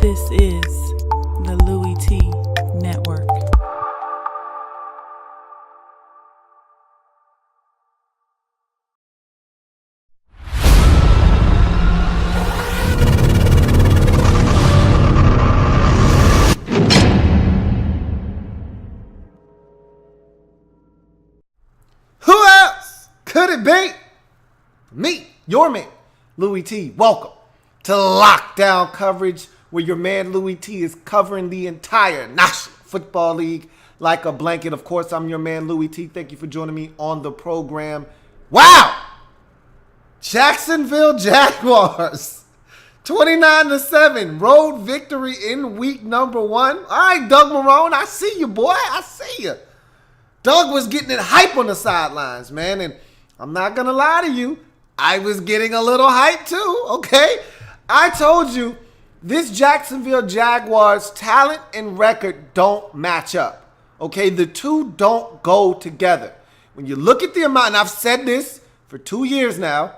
This is the Louie T Network. Who else could it be? Me, your man, Louie T. Welcome to Lockdown Coverage, where your man Louie T is covering the entire National Football League like a blanket. Of course, I'm your man Louie T. Thank you for joining me on the program. Wow! Jacksonville Jaguars, 29-7, road victory in week number 1. All right, Doug Marrone, I see you, boy. I see you. Doug was getting it hype on the sidelines, man, and I'm not going to lie to you. I was getting a little hype too, okay? I told you this Jacksonville Jaguars talent and record don't match up, okay? The two don't go together. When you look at the amount, and I've said this for 2 years now,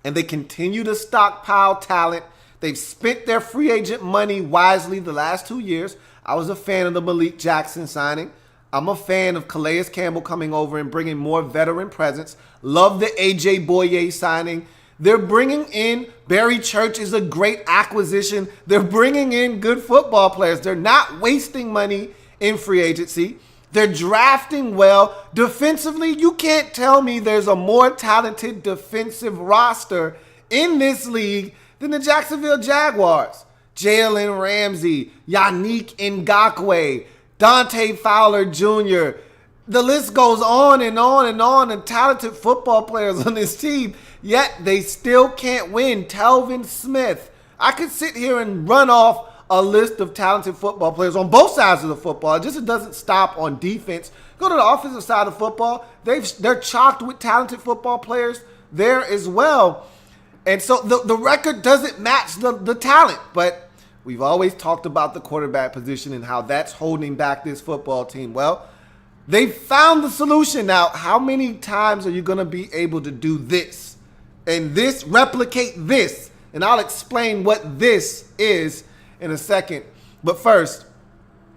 and they continue to stockpile talent. They've spent their free agent money wisely the last 2 years. I was a fan of the Malik Jackson signing. I'm a fan of Calais Campbell coming over and bringing more veteran presence. Love the A.J. Boye signing. They're bringing in Barry Church is a great acquisition. They're bringing in good football players. They're not wasting money in free agency. They're drafting well. Defensively, you can't tell me there's a more talented defensive roster in this league than the Jacksonville Jaguars. Jalen Ramsey, Yannick Ngakoue, Dante Fowler Jr. The list goes on and on and on, and talented football players on this team, yet they still can't win. Telvin Smith. I could sit here and run off a list of talented football players on both sides of the football. It just doesn't stop on defense. Go to the offensive side of football. They're chocked with talented football players there as well. And so the record doesn't match the talent, but we've always talked about the quarterback position and how that's holding back this football team. Well, they found the solution. Now, how many times are you going to be able to do this and this, replicate this? And I'll explain what this is in a second. But first,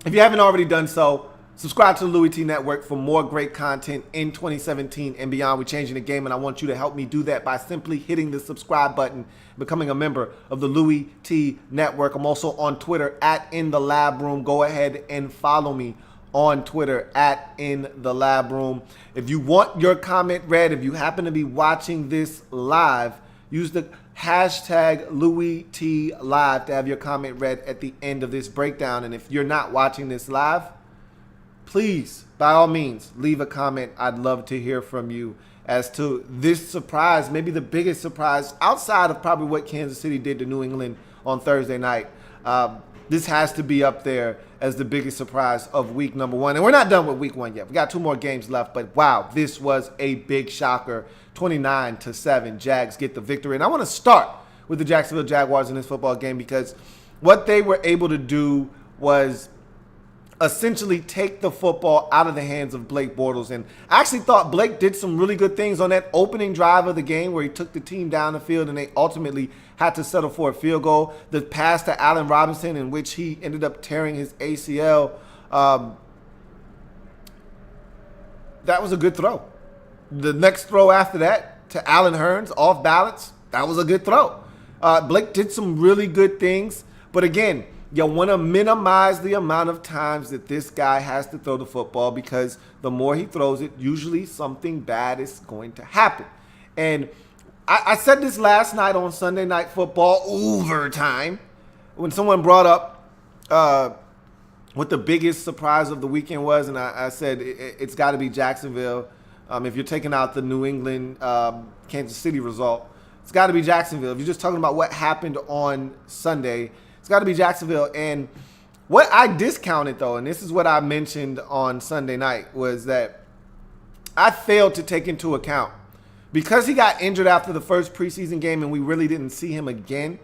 if you haven't already done so, subscribe to the Louie T Network for more great content in 2017 and beyond. We're changing the game, and I want you to help me do that by simply hitting the subscribe button, becoming a member of the Louie T Network. I'm also on Twitter at In The Lab Room. Go ahead and follow me on Twitter at In The Lab Room. If you want your comment read, if you happen to be watching this live, use the hashtag Louie T Live to have your comment read at the end of this breakdown. And if you're not watching this live, please, by all means, leave a comment. I'd love to hear from you as to this surprise, maybe the biggest surprise outside of probably what Kansas City did to New England on Thursday night. This has to be up there as the biggest surprise of week number 1. And we're not done with week 1 yet. We got 2 more games left, but wow, this was a big shocker. 29-7, Jags get the victory. And I want to start with the Jacksonville Jaguars in this football game because what they were able to do was essentially take the football out of the hands of Blake Bortles. And I actually thought Blake did some really good things on that opening drive of the game where he took the team down the field and they ultimately had to settle for a field goal. The pass to Allen Robinson in which he ended up tearing his ACL, that was a good throw. The next throw after that to Allen Hurns, off balance, that was a good throw. Blake did some really good things. But again, you want to minimize the amount of times that this guy has to throw the football because the more he throws it, usually something bad is going to happen. And I said this last night on Sunday Night Football overtime when someone brought up what the biggest surprise of the weekend was, and I said it's got to be Jacksonville. If you're taking out the New England Kansas City result, it's got to be Jacksonville. If you're just talking about what happened on Sunday, it's got to be Jacksonville. And what I discounted, though, and this is what I mentioned on Sunday night, was that I failed to take into account, because he got injured after the first preseason game and we really didn't see him again,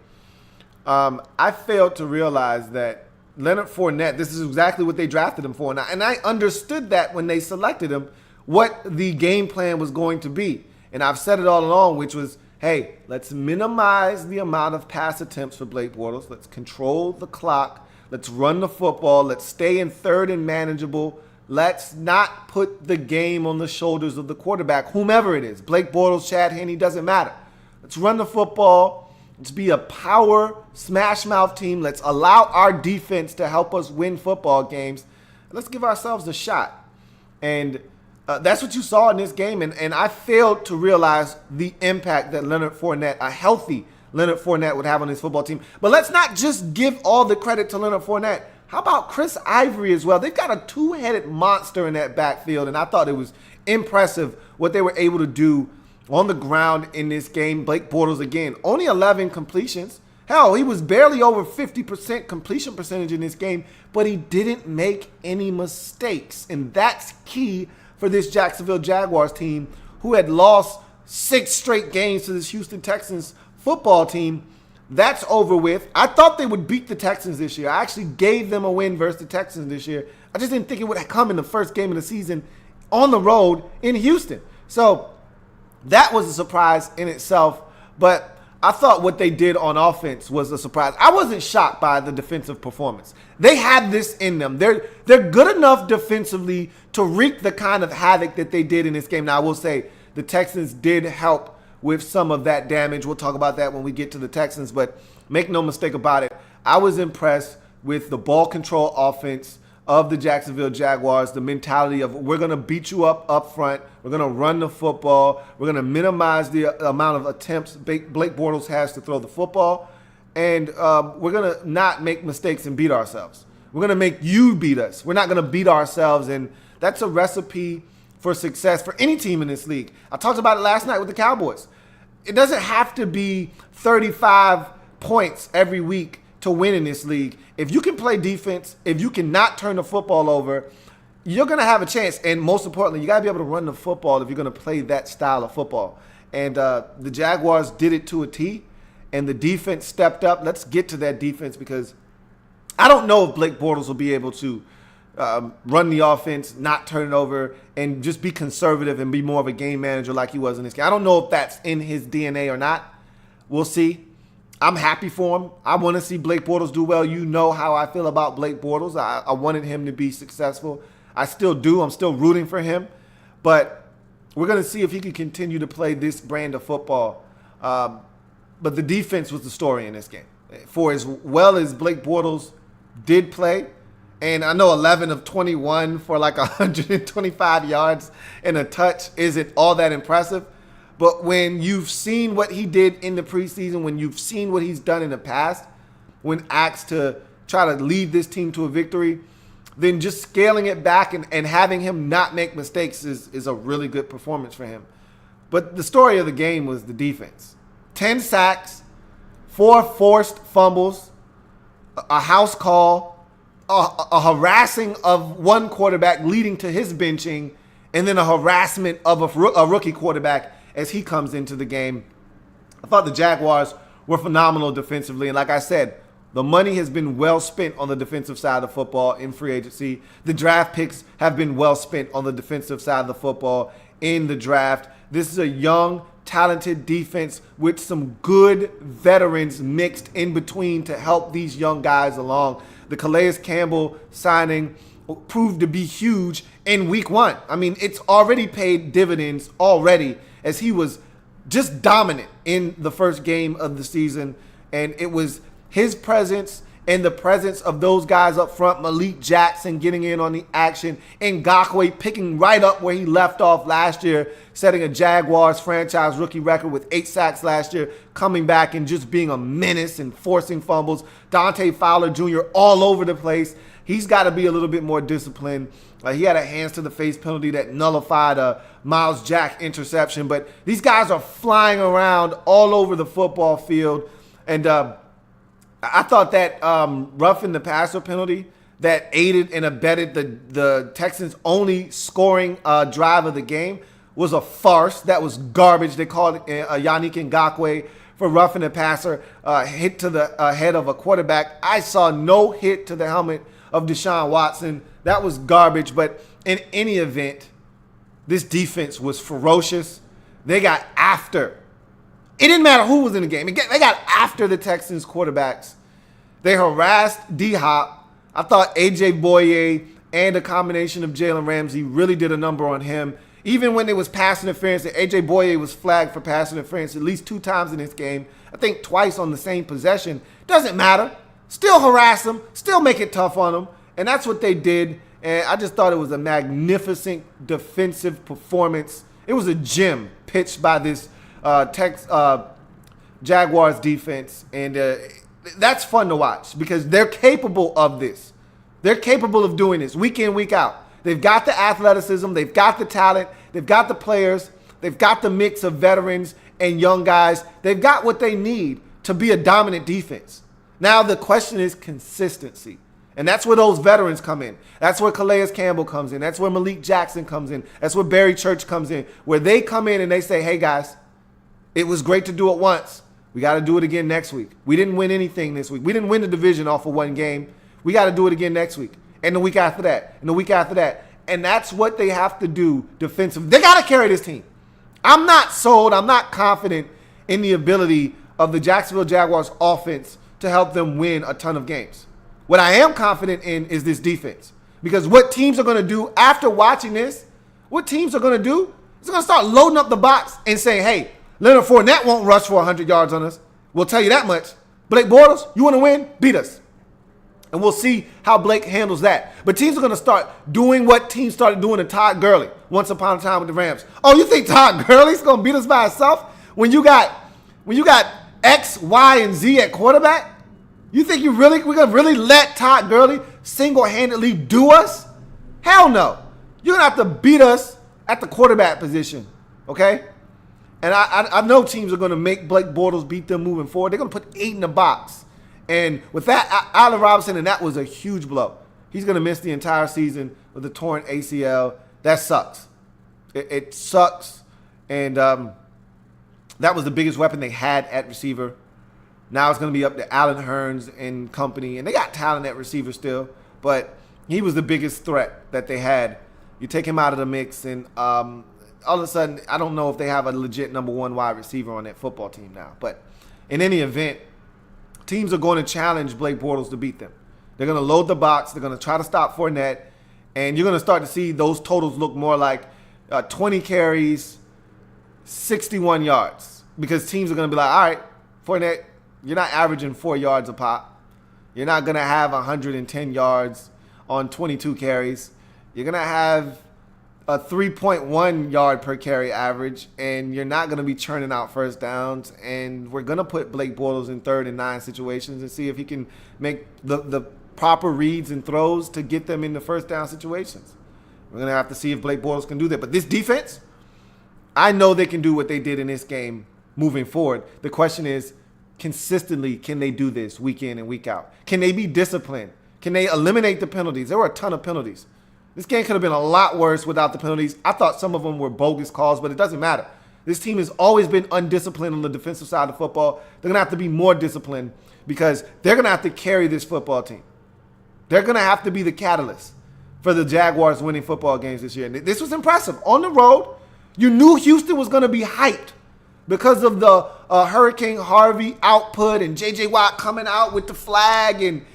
I failed to realize that Leonard Fournette, this is exactly what they drafted him for. And I understood that when they selected him, what the game plan was going to be. And I've said it all along, which was hey, let's minimize the amount of pass attempts for Blake Bortles. Let's control the clock. Let's run the football. Let's stay in third and manageable. Let's not put the game on the shoulders of the quarterback, whomever it is. Blake Bortles, Chad Henne, doesn't matter. Let's run the football. Let's be a power smash mouth team. Let's allow our defense to help us win football games. Let's give ourselves a shot. And that's what you saw in this game. And I failed to realize the impact that Leonard Fournette, a healthy Leonard Fournette, would have on his football team. But let's not just give all the credit to Leonard Fournette. How about Chris Ivory as well? They've got a two-headed monster in that backfield, and I thought it was impressive what they were able to do on the ground in this game. Blake Bortles, again, only 11 completions. Hell, he was barely over 50% completion percentage in this game, but he didn't make any mistakes, and that's key for this Jacksonville Jaguars team, who had lost 6 straight games to this Houston Texans football team. That's over with. I thought they would beat the Texans this year. I actually gave them a win versus the Texans this year. I just didn't think it would come in the first game of the season on the road in Houston. So that was a surprise in itself. But I thought what they did on offense was a surprise. I wasn't shocked by the defensive performance. They have this in them. They're good enough defensively to wreak the kind of havoc that they did in this game. Now, I will say the Texans did help with some of that damage. We'll talk about that when we get to the Texans, but make no mistake about it, I was impressed with the ball control offense of the Jacksonville Jaguars, the mentality of we're going to beat you up front, we're going to run the football, we're going to minimize the amount of attempts Blake Bortles has to throw the football, and we're going to not make mistakes and beat ourselves. We're going to make you beat us. We're not going to beat ourselves, and that's a recipe for success for any team in this league. I talked about it last night with the Cowboys. It doesn't have to be 35 points every week to win in this league. If you can play defense, if you can not turn the football over, you're going to have a chance. And most importantly, you got to be able to run the football if you're going to play that style of football. And the Jaguars did it to a T, and the defense stepped up. Let's get to that defense because I don't know if Blake Bortles will be able to run the offense, not turn it over, and just be conservative and be more of a game manager like he was in this game. I don't know if that's in his DNA or not. We'll see. I'm happy for him. I want to see Blake Bortles do well. You know how I feel about Blake Bortles. I wanted him to be successful. I still do. I'm still rooting for him. But we're going to see if he can continue to play this brand of football. But the defense was the story in this game. For as well as Blake Bortles did play, and I know 11 of 21 for like 125 yards and a touch isn't all that impressive. But when you've seen what he did in the preseason, when you've seen what he's done in the past, when asked to try to lead this team to a victory, then just scaling it back and having him not make mistakes is a really good performance for him. But the story of the game was the defense. 10 sacks, 4 forced fumbles, a house call, a harassing of one quarterback leading to his benching, and then a harassment of a rookie quarterback as he comes into the game. I thought the Jaguars were phenomenal defensively, and like I said, the money has been well spent on the defensive side of football in free agency. The draft picks have been well spent on the defensive side of the football in the draft. This is a young, talented defense with some good veterans mixed in between to help these young guys along. The Calais Campbell signing proved to be huge in week 1. I mean, it's already paid dividends already as he was just dominant in the first game of the season. And it was his presence and the presence of those guys up front, Malik Jackson getting in on the action, and Ngakoue picking right up where he left off last year, setting a Jaguars franchise rookie record with 8 sacks last year, coming back and just being a menace and forcing fumbles. Dante Fowler Jr. all over the place. He's got to be a little bit more disciplined. He had a hands-to-the-face penalty that nullified a Miles Jack interception. But these guys are flying around all over the football field. And I thought that roughing the passer penalty that aided and abetted the Texans' only scoring drive of the game was a farce. That was garbage. They called Yannick Ngakoue for roughing the passer, hit to the head of a quarterback. I saw no hit to the helmet of Deshaun Watson. That was garbage. But in any event, this defense was ferocious. They got after It didn't matter who was in the game. They got after the Texans quarterbacks. They harassed D-Hop. I thought A.J. Boye and a combination of Jalen Ramsey really did a number on him. Even when there was pass interference, A.J. Boye was flagged for pass interference at least 2 times in this game. I think twice on the same possession. Doesn't matter. Still harass them. Still make it tough on them. And that's what they did. And I just thought it was a magnificent defensive performance. It was a gem pitched by this Jaguars defense. And that's fun to watch because they're capable of this. They're capable of doing this week in, week out. They've got the athleticism. They've got the talent. They've got the players. They've got the mix of veterans and young guys. They've got what they need to be a dominant defense. Now the question is consistency. And that's where those veterans come in. That's where Calais Campbell comes in. That's where Malik Jackson comes in. That's where Barry Church comes in. Where they come in and they say, hey, guys, it was great to do it once. We got to do it again next week. We didn't win anything this week. We didn't win the division off of one game. We got to do it again next week. And the week after that. And the week after that. And that's what they have to do defensively. They got to carry this team. I'm not sold. I'm not confident in the ability of the Jacksonville Jaguars offense to help them win a ton of games. What I am confident in is this defense. Because what teams are going to do after watching this, what teams are going to do is going to start loading up the box and saying, hey, Leonard Fournette won't rush for 100 yards on us. We'll tell you that much. Blake Bortles, you want to win? Beat us. And we'll see how Blake handles that. But teams are going to start doing what teams started doing to Todd Gurley once upon a time with the Rams. Oh, you think Todd Gurley's going to beat us by himself when you got X, Y, and Z at quarterback? You think we're going to really let Todd Gurley single-handedly do us? Hell no. You're going to have to beat us at the quarterback position, okay? And I know teams are going to make Blake Bortles beat them moving forward. They're going to put 8 in the box. And with that, Allen Robinson, and that was a huge blow. He's going to miss the entire season with a torn ACL. That sucks. It sucks. And that was the biggest weapon they had at receiver. Now it's going to be up to Allen Hurns and company. And they got talent at receiver still. But he was the biggest threat that they had. You take him out of the mix, and all of a sudden, I don't know if they have a legit number 1 wide receiver on that football team now. But in any event, teams are going to challenge Blake Bortles to beat them. They're going to load the box. They're going to try to stop Fournette. And you're going to start to see those totals look more like 20 carries, 61 yards. Because teams are going to be like, all right, Fournette, you're not averaging 4 yards a pop. You're not going to have 110 yards on 22 carries. You're going to have a 3.1 yard per carry average, and you're not going to be churning out first downs. And we're going to put Blake Bortles in 3rd and 9 situations and see if he can make the proper reads and throws to get them in the first down situations. We're going to have to see if Blake Bortles can do that. But this defense, I know they can do what they did in this game moving forward. The question is, consistently, can they do this week in and week out? Can they be disciplined? Can they eliminate the penalties? There were a ton of penalties. This game could have been a lot worse without the penalties. I thought some of them were bogus calls, but it doesn't matter. This team has always been undisciplined on the defensive side of football. They're going to have to be more disciplined because they're going to have to carry this football team. They're going to have to be the catalyst for the Jaguars winning football games this year. And this was impressive. On the road, you knew Houston was going to be hyped because of the Hurricane Harvey output and J.J. Watt coming out with the flag and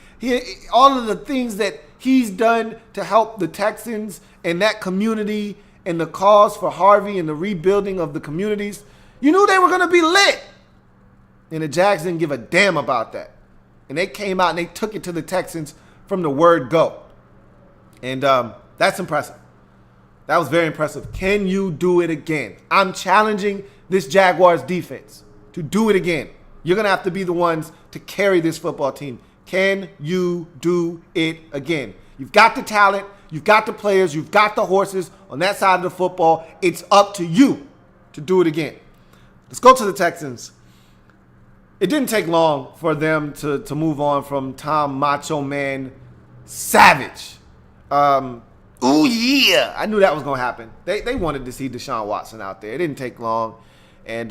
all of the things that he's done to help the Texans and that community and the cause for Harvey and the rebuilding of the communities. You knew they were going to be lit. And the Jags didn't give a damn about that. And they came out and they took it to the Texans from the word go. And that's impressive. That was very impressive. Can you do it again? I'm challenging this Jaguars defense to do it again. You're going to have to be the ones to carry this football team. Can you do it again? You've got the talent. You've got the players. You've got the horses on that side of the football. It's up to you to do it again. Let's go to the Texans. It didn't take long for them to move on from Tom Macho Man Savage. Oh, yeah. I knew that was going to happen. They wanted to see Deshaun Watson out there. It didn't take long. And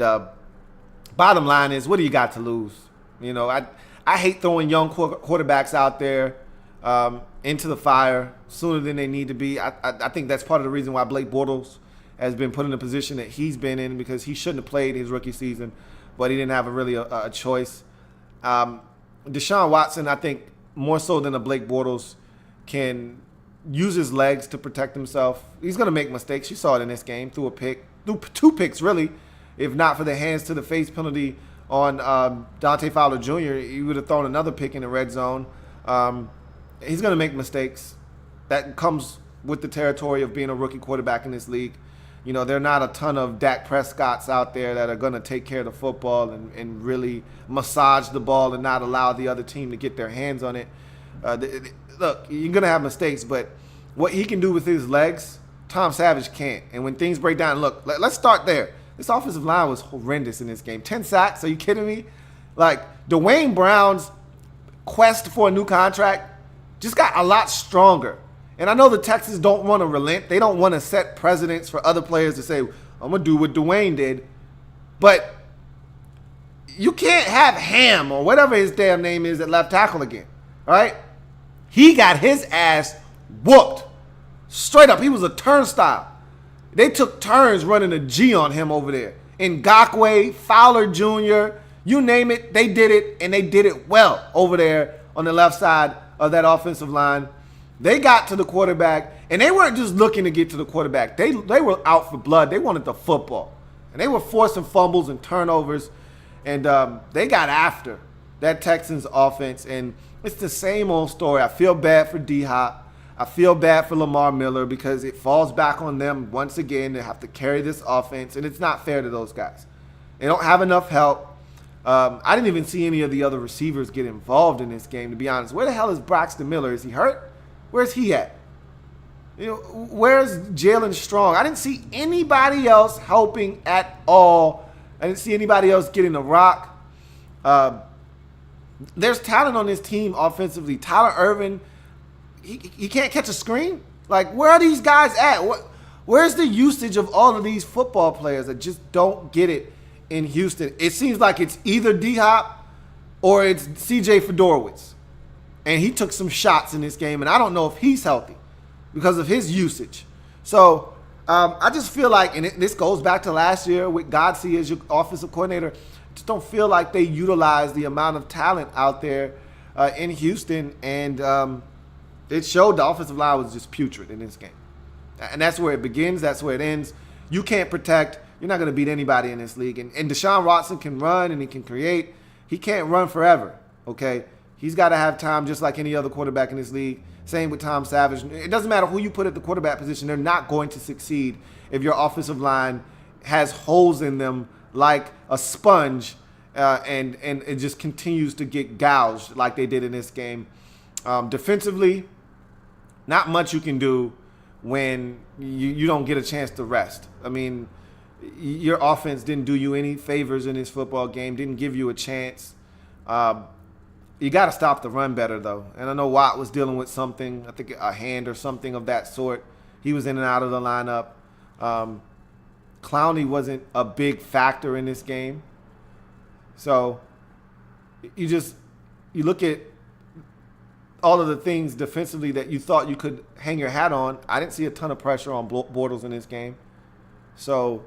bottom line is, what do you got to lose? You know, I hate throwing young quarterbacks out there into the fire sooner than they need to be. I think that's part of the reason why Blake Bortles has been put in the position that he's been in, because he shouldn't have played his rookie season. but he didn't have a choice. Deshaun Watson, I think, more so than a Blake Bortles, can use his legs to protect himself. He's going to make mistakes. You saw it in this game. Threw two picks, really. If not for the hands to the face penalty on Dante Fowler Jr., he would have thrown another pick in the red zone. He's going to make mistakes. That comes with the territory of being a rookie quarterback in this league. You know, there are not a ton of Dak Prescotts out there that are going to take care of the football and really massage the ball and not allow the other team to get their hands on it. Look, you're going to have mistakes, but what he can do with his legs, Tom Savage can't. And when things break down, look, let's start there. This offensive line was horrendous in this game. 10 sacks, are you kidding me? Like, Dwayne Brown's quest for a new contract just got a lot stronger. And I know the Texans don't want to relent. They don't want to set precedents for other players to say, I'm going to do what Dwayne did. But you can't have Ham or whatever his damn name is at left tackle again. All right? He got his ass whooped. Straight up. He was a turnstile. They took turns running a G on him over there. Ngakoue, Fowler Jr., you name it, they did it, and they did it well over there on the left side of that offensive line. They got to the quarterback, and they weren't just looking to get to the quarterback. They were out for blood. They wanted the football. And they were forcing fumbles and turnovers, and they got after that Texans offense. And it's the same old story. I feel bad for D-Hop. I feel bad for Lamar Miller because it falls back on them once again. They have to carry this offense, and it's not fair to those guys. They don't have enough help. I didn't even see any of the other receivers get involved in this game, to be honest. Where the hell is Braxton Miller? Is he hurt? Where's he at? You know, where's Jalen Strong? I didn't see anybody else helping at all. I didn't see anybody else getting the rock. There's talent on this team offensively. Tyler Irvin, he can't catch a screen. Like, where are these guys at? Where's the usage of all of these football players that just don't get it in Houston? It seems like it's either D-Hop or it's C.J. Fedorowicz. And he took some shots in this game, and I don't know if he's healthy because of his usage. So I just feel like, and this goes back to last year with Godsey as your offensive coordinator, just don't feel like they utilize the amount of talent out there in Houston. And it showed the offensive line was just putrid in this game. And that's where it begins. That's where it ends. You can't protect. You're not going to beat anybody in this league. And Deshaun Watson can run and he can create. He can't run forever, okay? He's got to have time just like any other quarterback in this league. Same with Tom Savage. It doesn't matter who you put at the quarterback position. They're not going to succeed if your offensive line has holes in them like a sponge and it just continues to get gouged like they did in this game. Defensively, not much you can do when you don't get a chance to rest. I mean, your offense didn't do you any favors in this football game, didn't give you a chance. You got to stop the run better, though. And I know Watt was dealing with something, I think a hand or something of that sort. He was in and out of the lineup. Clowney wasn't a big factor in this game. So you look at all of the things defensively that you thought you could hang your hat on. I didn't see a ton of pressure on Bortles in this game. So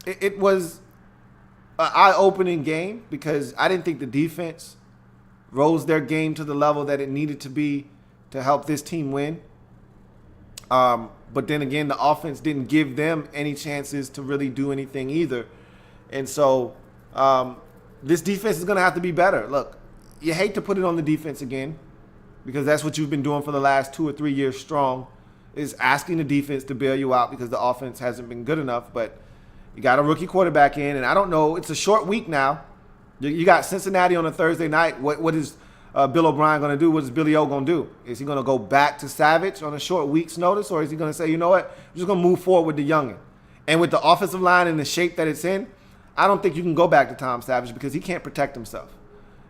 it was an eye-opening game because I didn't think the defense rose their game to the level that it needed to be to help this team win. But then again, the offense didn't give them any chances to really do anything either. And so this defense is going to have to be better. Look, you hate to put it on the defense again because that's what you've been doing for the last 2 or 3 years strong, is asking the defense to bail you out because the offense hasn't been good enough. But you got a rookie quarterback in, and I don't know. It's a short week now. You got Cincinnati on a Thursday night. What is Bill O'Brien going to do? What is Billy O going to do? Is he going to go back to Savage on a short week's notice, or is he going to say, you know what, I'm just going to move forward with the youngin? And with the offensive line in the shape that it's in, I don't think you can go back to Tom Savage because he can't protect himself.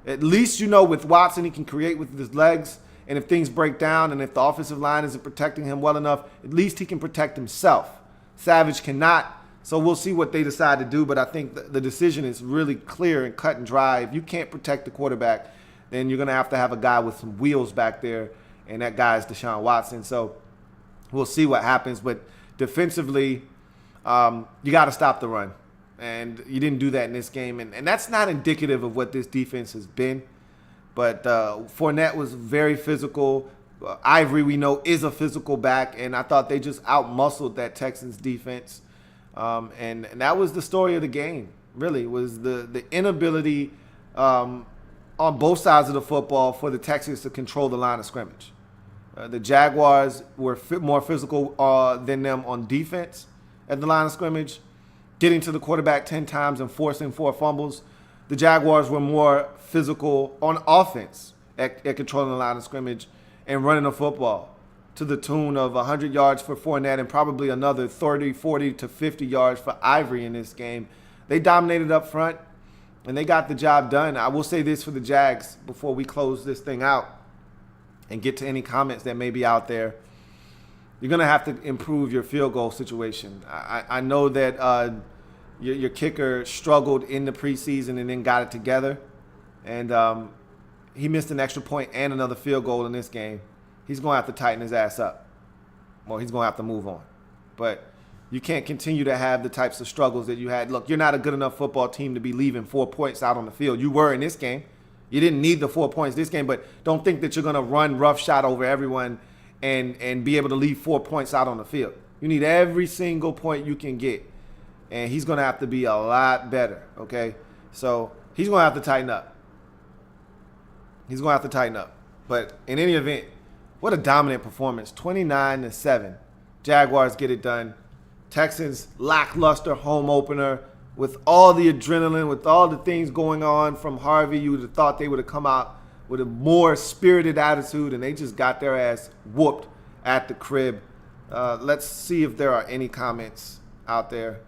At least, you know, with Watson, he can create with his legs, and if things break down and if the offensive line isn't protecting him well enough, at least he can protect himself. Savage cannot. So we'll see what they decide to do, but I think the decision is really clear and cut and dry. If you can't protect the quarterback, then you're going to have a guy with some wheels back there, and that guy is Deshaun Watson. So we'll see what happens. But defensively, you got to stop the run. And you didn't do that in this game. And that's not indicative of what this defense has been. But Fournette was very physical. Ivory, we know, is a physical back. And I thought they just out-muscled that Texans defense. And that was the story of the game, really, was the inability on both sides of the football for the Texans to control the line of scrimmage. The Jaguars were more physical than them on defense at the line of scrimmage, getting to the quarterback 10 times and forcing 4 fumbles. The Jaguars were more physical on offense at controlling the line of scrimmage and running the football to the tune of 100 yards for Fournette and probably another 30, 40 to 50 yards for Ivory in this game. They dominated up front, and they got the job done. I will say this for the Jags before we close this thing out and get to any comments that may be out there. You're going to have to improve your field goal situation. I know that your kicker struggled in the preseason and then got it together. And he missed an extra point and another field goal in this game. He's going to have to tighten his ass up. Well, he's going to have to move on. But you can't continue to have the types of struggles that you had. Look, you're not a good enough football team to be leaving 4 points out on the field. You were in this game. You didn't need the 4 points this game, but don't think that you're going to run roughshod over everyone and be able to leave 4 points out on the field. You need every single point you can get. And he's going to have to be a lot better, okay? So he's going to have to tighten up. He's going to have to tighten up. But in any event, what a dominant performance. 29-7. Jaguars get it done. Texans lackluster home opener. With all the adrenaline, with all the things going on from Harvey, you would have thought they would have come out with a more spirited attitude, and they just got their ass whooped at the crib. Let's see if there are any comments out there.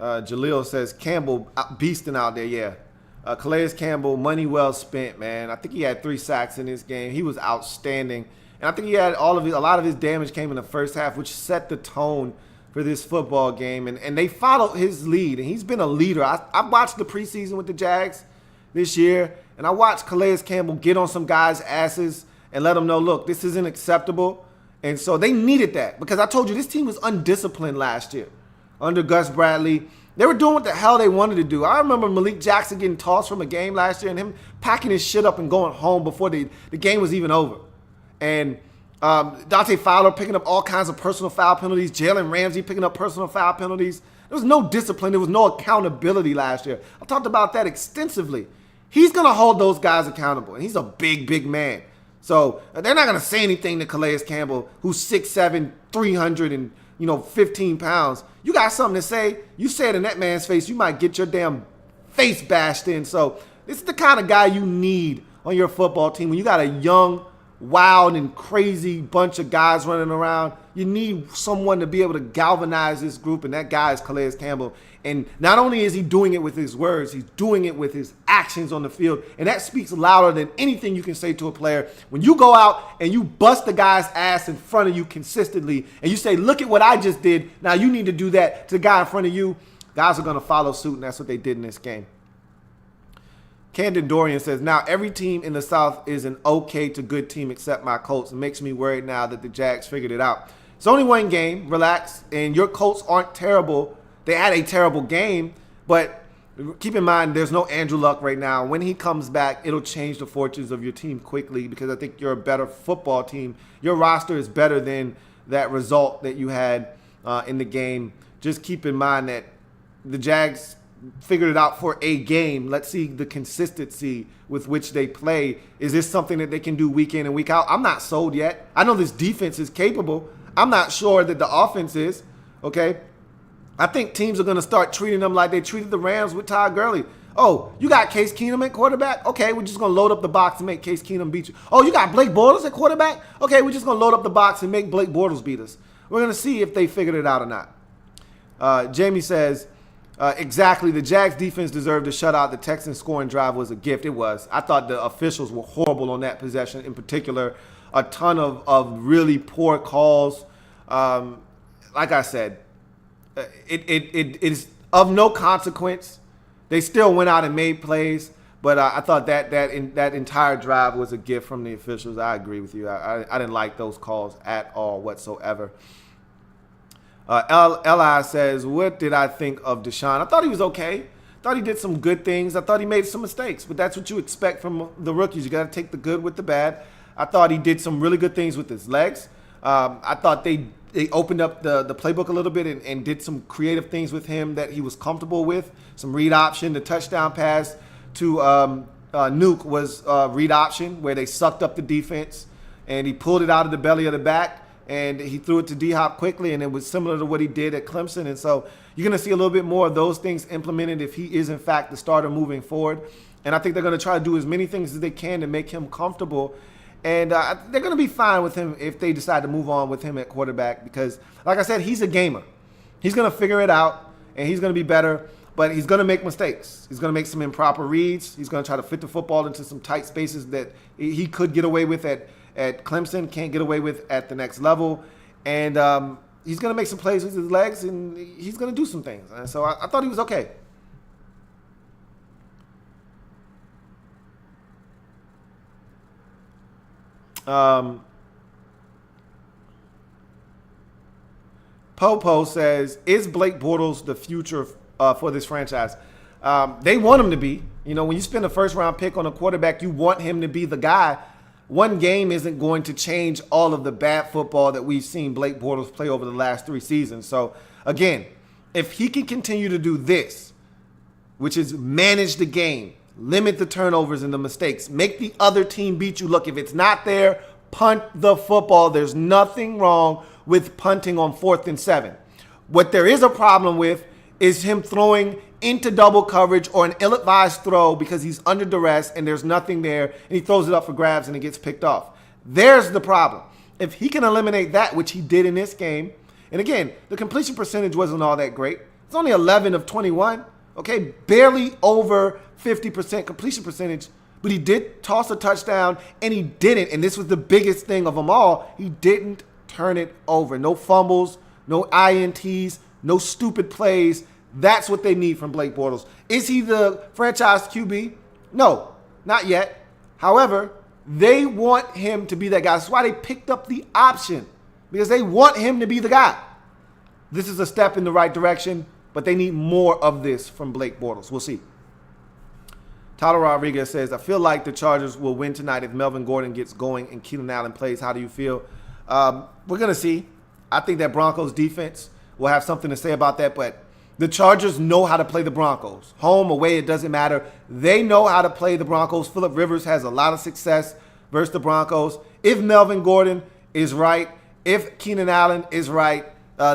Jaleel says, Campbell beasting out there, yeah. Calais Campbell, money well spent, man. I think he had 3 sacks in this game. He was outstanding. And I think he had a lot of his damage came in the first half, which set the tone for this football game. And they followed his lead, and he's been a leader. I watched the preseason with the Jags this year, and I watched Calais Campbell get on some guys' asses and let them know, look, this isn't acceptable. And so they needed that because I told you this team was undisciplined last year. Under Gus Bradley, they were doing what the hell they wanted to do. I remember Malik Jackson getting tossed from a game last year and him packing his shit up and going home before the game was even over. And Dante Fowler picking up all kinds of personal foul penalties. Jalen Ramsey picking up personal foul penalties. There was no discipline. There was no accountability last year. I talked about that extensively. He's going to hold those guys accountable, and he's a big, big man. So they're not going to say anything to Calais Campbell, who's 6'7", 300, and 15 pounds. You got something to say, you say it in that man's face, you might get your damn face bashed in. So this is the kind of guy you need on your football team. When you got a young, wild, and crazy bunch of guys running around, you need someone to be able to galvanize this group, and that guy is Calais Campbell. And not only is he doing it with his words, he's doing it with his actions on the field, and that speaks louder than anything you can say to a player. When you go out and you bust the guy's ass in front of you consistently, and you say, look at what I just did, now you need to do that to the guy in front of you, guys are going to follow suit, and that's what they did in this game. Camden Dorian says, now every team in the South is an okay to good team except my Colts. It makes me worried now that the Jags figured it out. It's only one game. Relax. And your Colts aren't terrible. They had a terrible game, but keep in mind there's no Andrew Luck right now. When he comes back, it'll change the fortunes of your team quickly because I think you're a better football team. Your roster is better than that result that you had in the game. Just keep in mind that the Jags figured it out for a game. Let's see the consistency with which they play. Is this something that they can do week in and week out? I'm not sold yet. I know this defense is capable. I'm not sure that the offense is, okay? I think teams are going to start treating them like they treated the Rams with Todd Gurley. Oh, you got Case Keenum at quarterback? Okay, we're just going to load up the box and make Case Keenum beat you. Oh, you got Blake Bortles at quarterback? Okay, we're just going to load up the box and make Blake Bortles beat us. We're going to see if they figured it out or not. Jamie says, exactly, the Jags defense deserved a shutout. The Texans scoring drive was a gift. It was. I thought the officials were horrible on that possession in particular. A ton of really poor calls. Like I said, it is of no consequence They still went out and made plays, but I thought that entire drive was a gift from the officials. I agree with you. I didn't like those calls at all whatsoever. L.I. says, what did I think of Deshaun? I thought he was okay. Thought he did some good things. I thought he made some mistakes, but that's what you expect from the rookies. You got to take the good with the bad. I thought he did some really good things with his legs. I thought they opened up the playbook a little bit and did some creative things with him that he was comfortable with. Some read option. The touchdown pass to Nuke was read option, where they sucked up the defense and he pulled it out of the belly of the back and he threw it to D-Hop quickly, and it was similar to what he did at Clemson. And so you're going to see a little bit more of those things implemented if he is, in fact, the starter moving forward. And I think they're going to try to do as many things as they can to make him comfortable. And they're going to be fine with him if they decide to move on with him at quarterback because, like I said, he's a gamer. He's going to figure it out, and he's going to be better, but he's going to make mistakes. He's going to make some improper reads. He's going to try to fit the football into some tight spaces that he could get away with at Clemson, can't get away with at the next level. And he's going to make some plays with his legs, and he's going to do some things. And so I thought he was okay. Popo says, is Blake Bortles the future for this franchise? They want him to be. You know, when you spend a first-round pick on a quarterback, you want him to be the guy. One game isn't going to change all of the bad football that we've seen Blake Bortles play over the last 3 seasons. So, again, if he can continue to do this, which is manage the game, limit the turnovers and the mistakes, make the other team beat you. Look, if it's not there, punt the football. There's nothing wrong with punting on 4th and 7. What there is a problem with is him throwing into double coverage or an ill-advised throw because he's under duress and there's nothing there and he throws it up for grabs and it gets picked off. There's the problem. If he can eliminate that, which he did in this game, and again, the completion percentage wasn't all that great. It's only 11 of 21, okay? Barely over 50% completion percentage, but he did toss a touchdown and he didn't, and this was the biggest thing of them all, he didn't turn it over. No fumbles, no INTs, no stupid plays. That's what they need from Blake Bortles. Is he the franchise QB? No, not yet. However, they want him to be that guy. That's why they picked up the option, because they want him to be the guy. This is a step in the right direction, but they need more of this from Blake Bortles. We'll see. Tyler Rodriguez says, I feel like the Chargers will win tonight if Melvin Gordon gets going and Keenan Allen plays. How do you feel? We're going to see. I think that Broncos defense will have something to say about that, but the Chargers know how to play the Broncos. Home, away, it doesn't matter. They know how to play the Broncos. Phillip Rivers has a lot of success versus the Broncos. If Melvin Gordon is right, if Keenan Allen is right,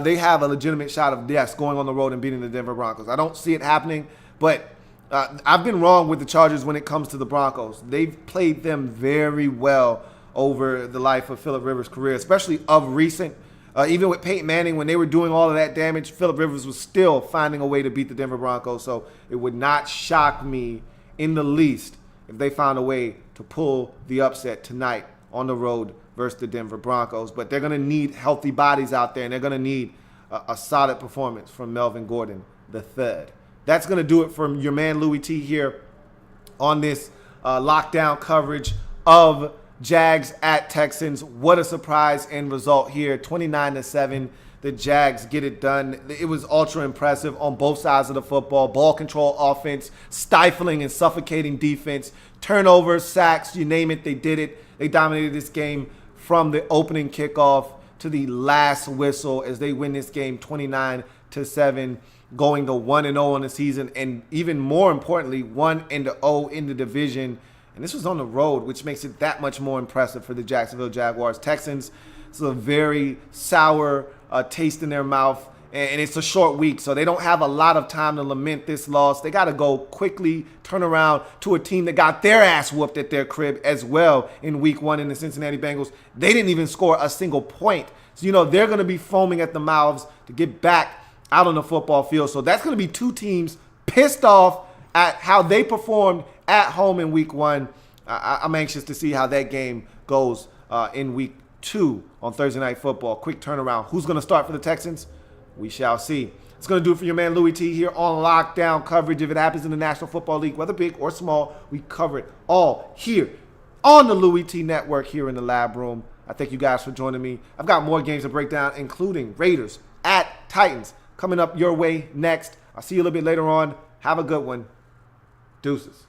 they have a legitimate shot of, yes, going on the road and beating the Denver Broncos. I don't see it happening, but I've been wrong with the Chargers when it comes to the Broncos. They've played them very well over the life of Phillip Rivers' career, especially of recent. Even with Peyton Manning, when they were doing all of that damage, Phillip Rivers was still finding a way to beat the Denver Broncos. So it would not shock me in the least if they found a way to pull the upset tonight on the road versus the Denver Broncos. But they're going to need healthy bodies out there, and they're going to need a solid performance from Melvin Gordon III. That's going to do it from your man Louie T here on this lockdown coverage of Jags at Texans. What a surprise end result here. 29-7. The Jags get it done. It was ultra impressive on both sides of the football. Ball control offense, stifling and suffocating defense, turnovers, sacks, you name it, they did it. They dominated this game from the opening kickoff to the last whistle as they win this game 29-7, going to 1-0 on the season, and even more importantly, 1-0 in the division. And this was on the road, which makes it that much more impressive for the Jacksonville Jaguars. Texans, it's a very sour taste in their mouth, and it's a short week, so they don't have a lot of time to lament this loss. They got to go quickly, turn around to a team that got their ass whooped at their crib as well in week 1 in the Cincinnati Bengals. They didn't even score a single point. So, you know, they're going to be foaming at the mouths to get back out on the football field. So that's going to be two teams pissed off at how they performed at home in week 1. I'm anxious to see how that game goes in week 2 on Thursday Night Football. Quick turnaround. Who's going to start for the Texans? We shall see. It's going to do it for your man Louie T here on Lockdown Coverage. If it happens in the National Football League, whether big or small, we cover it all here on the Louie T Network here in the Lab Room. I thank you guys for joining me. I've got more games to break down, including Raiders at Titans coming up your way next. I'll see you a little bit later on. Have a good one. Deuces.